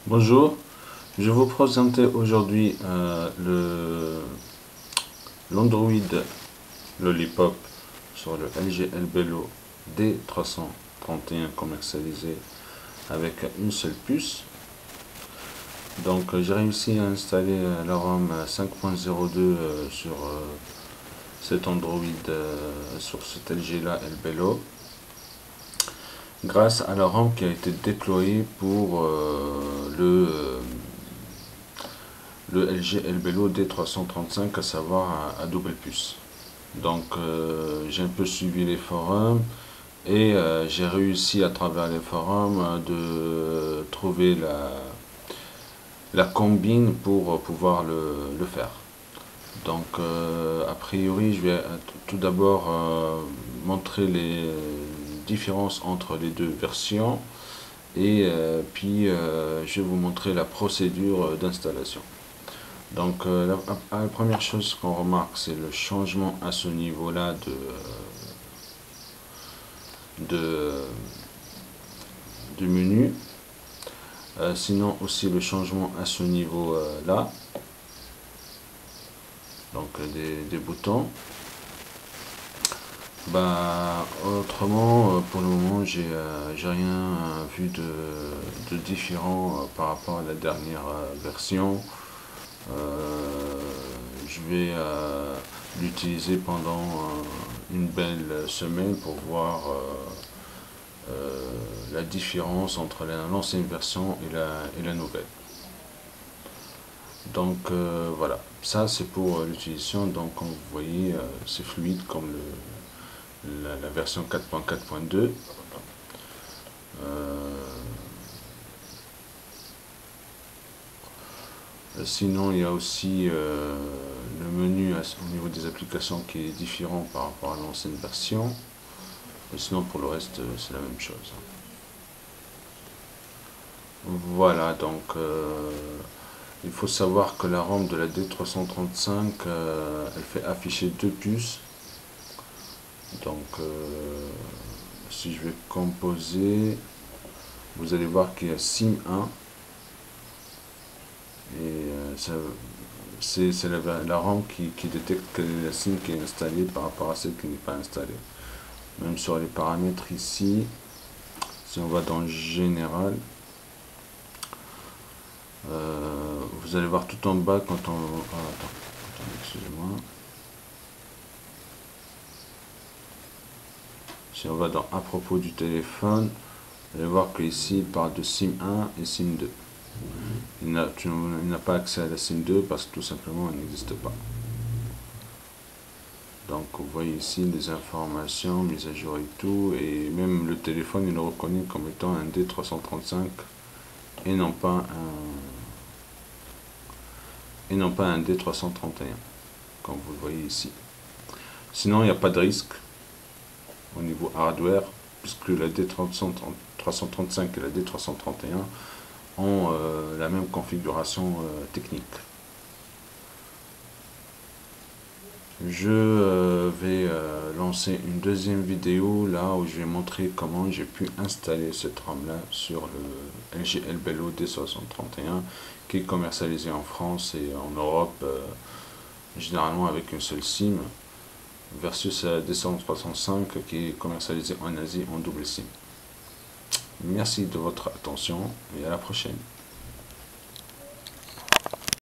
Bonjour, je vais vous présenter aujourd'hui l'Android Lollipop sur le LG Albelo D331 commercialisé avec une seule puce. Donc j'ai réussi à installer la ROM 5.02 sur cet Android, sur cet LG là Albelo, grâce à la ROM qui a été déployée pour le LG Albelo D335, à savoir à double puce. Donc j'ai un peu suivi les forums et j'ai réussi à travers les forums de trouver la combine pour pouvoir le faire. Donc a priori je vais tout d'abord montrer les différences entre les deux versions et puis je vais vous montrer la procédure d'installation. Donc la première chose qu'on remarque, c'est le changement à ce niveau là du menu. Sinon aussi le changement à ce niveau là, donc des boutons. Autrement, pour le moment, j'ai rien vu de différent par rapport à la dernière version. Je vais l'utiliser pendant une belle semaine pour voir la différence entre l'ancienne version et la nouvelle. Donc voilà, ça c'est pour l'utilisation. Donc comme vous voyez, c'est fluide comme la version 4.4.2. Sinon, il y a aussi le menu au niveau des applications qui est différent par rapport à l'ancienne version. Et sinon, pour le reste, c'est la même chose. Voilà, donc il faut savoir que la ROM de la D335, elle fait afficher deux puces. Donc, si je vais composer, vous allez voir qu'il y a SIM 1. Et c'est la ROM qui détecte quelle est la SIM qui est installée par rapport à celle qui n'est pas installée. Même sur les paramètres ici, si on va dans le général, vous allez voir tout en bas quand on... attendez, excusez-moi. Si on va dans à propos du téléphone, vous allez voir qu'ici il parle de SIM 1 et SIM 2. Il n'a pas accès à la SIM 2 parce que tout simplement elle n'existe pas. Donc vous voyez ici les informations, mises à jour et tout, et même le téléphone il le reconnaît comme étant un D335 et non pas un D331, comme vous le voyez ici. Sinon il n'y a pas de risque au niveau hardware, puisque la D335 et la D331 ont la même configuration technique. Je vais lancer une deuxième vidéo là où je vais montrer comment j'ai pu installer cette ROM là sur le LG Albelo D331 qui est commercialisé en France et en Europe généralement avec une seule SIM, versus la D335 qui est commercialisée en Asie en double SIM. Merci de votre attention et à la prochaine.